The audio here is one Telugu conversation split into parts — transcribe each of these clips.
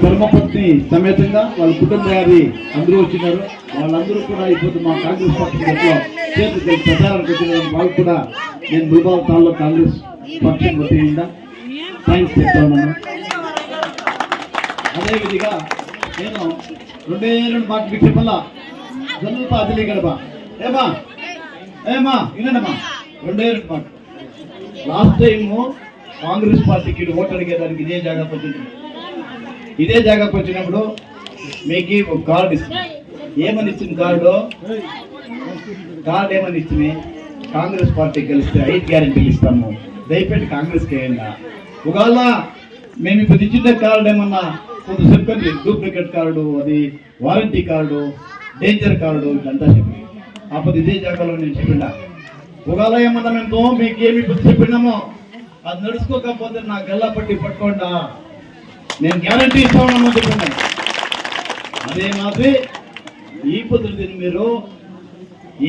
ధర్మపత్ని సమేతంగా వాళ్ళ కుటుంబ గారి అందరూ వచ్చినారు. వాళ్ళందరూ కూడా ఇప్పుడు మా కాంగ్రెస్ పార్టీ చేతులు ప్రచారానికి వచ్చిన వాళ్ళు కూడా నేను ముల్బాబు తాల్లో కాంగ్రెస్ పక్షం వతిగా థ్యాంక్స్ చెప్తా ఉన్నాను. అదేవిధంగా నేను 2 మాటలు చెప్పాలా ಸ್ವಲ್ಪ అదిలే గడపా ఏమా వినండమ్మా 2 మాట. లాస్ట్ టైము కాంగ్రెస్ పార్టీకి ఓటు అడిగేదానికి ఇదే జాగాకు వచ్చింది. ఇదే జాగాకు వచ్చినప్పుడు మీకు ఒక కార్డు ఇస్తుంది. ఏమని ఇచ్చింది కార్డు ఏమని ఇచ్చింది? కాంగ్రెస్ పార్టీ గెలిస్తే 5 గ్యారెంటీలు ఇస్తాము, దయపెట్టి కాంగ్రెస్కి వేయండి. ఒకవేళ మేము ఇప్పుడు ఇచ్చిన కార్డు ఏమన్నా కొంత చెప్పండి, డూప్లికేట్ కార్డు, అది వారంటీ కార్డు, డేంజర్ కార్డు, ఇదంతా చెప్పి అప్పుడు ఇదే జాగాలో నేను చెప్పినా ఒకవేళ ఏమన్నా మేము మీకు ఏమి ఇప్పుడు చెప్పినామో అది నడుచుకోకపోతే నా గల్లా పట్టి పట్టుకోండా, నేను గ్యారంటీ ఇస్తామని చెప్పినాను. అదే మాదిరి ఈ పొద్దున మీరు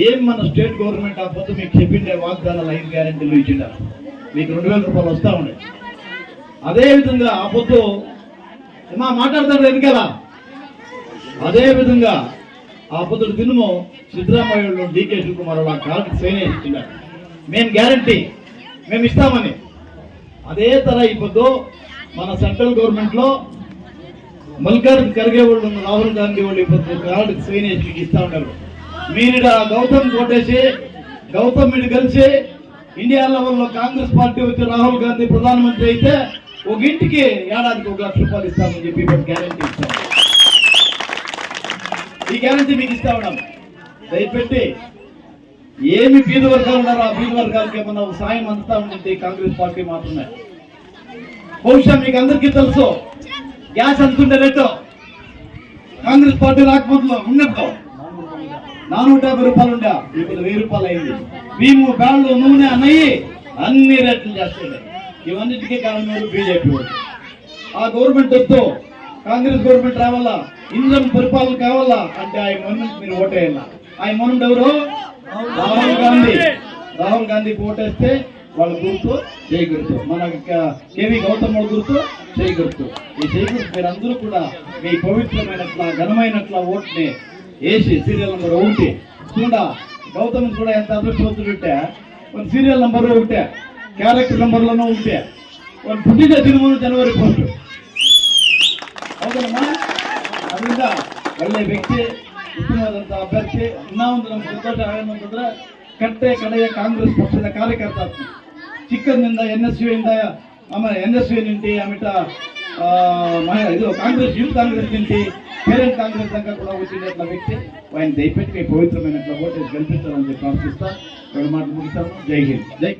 ఏం మన స్టేట్ గవర్నమెంట్ ఆ పొద్దు మీకు చెప్పిండే వాగ్దానాలు 5 గ్యారెంటీలు ఇచ్చిండారు, మీకు 2000 రూపాయలు వస్తూ ఉన్నాయి. అదేవిధంగా ఆ పొద్దు మాట్లాడతారు వెనకాల. అదేవిధంగా ఆ పొద్దుడు దినము సిద్ధరామయ్య డీకే శివకుమార్ ఆ కార్డు సైన్ ఇచ్చిన్నారు, మేము గ్యారంటీ మేము ఇస్తామని. అదే తర ఈ పొద్దు మన సెంట్రల్ గవర్నమెంట్ లో మల్లికార్జున ఖర్గే వాళ్ళు రాహుల్ గాంధీ వాళ్ళు ఇప్పుడు కార్డు సైన్ చేసి ఇస్తా ఉంటారు. మీరు గౌతమ్ కోటేసి గౌతమ్ మీరు కలిసి ఇండియా లెవెల్లో కాంగ్రెస్ పార్టీ వచ్చి రాహుల్ గాంధీ ప్రధానమంత్రి అయితే ఒక ఇంటికి ఏడాదికి 1 లక్ష రూపాయలు ఇస్తామని చెప్పి గ్యారంటీ ఇస్తాం. ఈ గ్యారంటీ మీకు ఇస్తా ఉన్నాం. దయపెట్టి ఏమి బీద వర్గాలు ఉన్నారో ఆ బీద వర్గాలకి ఏమన్నా సాయం అందుతా ఉంటుంది కాంగ్రెస్ పార్టీ మాత్రమే. బహుశా మీకు అందరికీ తెలుసు గ్యాస్ అంతుండే రేటు కాంగ్రెస్ పార్టీ రాకముందులో ఉన్నప్పుడు 450 రూపాయలు ఉండే, ఇప్పుడు 1000 రూపాయలు అయింది. భీము బ్యాళ్ళు నూనె అన్నయ్యి అన్ని రేట్లు చేస్తున్నాయి. ఇవన్నిటికీ కారణం బీజేపీ వాళ్ళు. ఆ గవర్నమెంట్ వద్దు, కాంగ్రెస్ గవర్నమెంట్ రావాలా, ఇంద్రం పరిపాలన కావాలా అంటే ఆయన మొన్న మీరు ఓటేయాల. ఆయన మొన్న ఎవరు? రాహుల్ గాంధీకి ఓటేస్తే వాళ్ళ గుర్తు జై గుర్తు, మన కేవీ గౌతమ్ వాళ్ళ గుర్తు జై గుర్తు. ఈ జై గుర్తు మీరు అందరూ కూడా మీ పవిత్రమైనట్ల ఘనమైనట్ల ఓట్ని వేసి సీరియల్ నెంబర్ 1 చూడ గౌతమ్ కూడా ఎంత అదృష్టవంతుడుంటే ఒక సీరియల్ నెంబర్ 1 క్యారెక్టర్ నెంబర్లోనూ ఉంటే వాళ్ళు పుట్టిన దినము జనవరి 1 అవుతుందమ్మా. ಅದರಿಂದ ಒಳ್ಳೆ ವ್ಯಕ್ತಿ, ಉತ್ತಮವಾದಂತಹ ಅಭ್ಯರ್ಥಿ. ಇನ್ನೊಂದು ನಮ್ಮ ಸಂತೋಷ ಏನಂತಂದ್ರೆ ಕಟ್ಟೆ ಕಡೆಯ ಕಾಂಗ್ರೆಸ್ ಪಕ್ಷದ ಕಾರ್ಯಕರ್ತ ಚಿಕ್ಕಂದಿಂದ NSU ಆಮೇಲೆ NSU ನಿಂತಿ ಆಮೇಟ ಇದು ಕಾಂಗ್ರೆಸ್ యూత్ కాంగ్రెస్ నింటి పేరెంట్ కాంగ్రెస్ దాకా కూడా వచ్చినట్ల వ్యక్తి. ఆయన దయపెట్టి పవిత్రమైనట్ల ఓటు గెలిపించాలని ప్రార్థిస్తా. 2 మాటలు ముగిస్తాను. జై హింద్. జై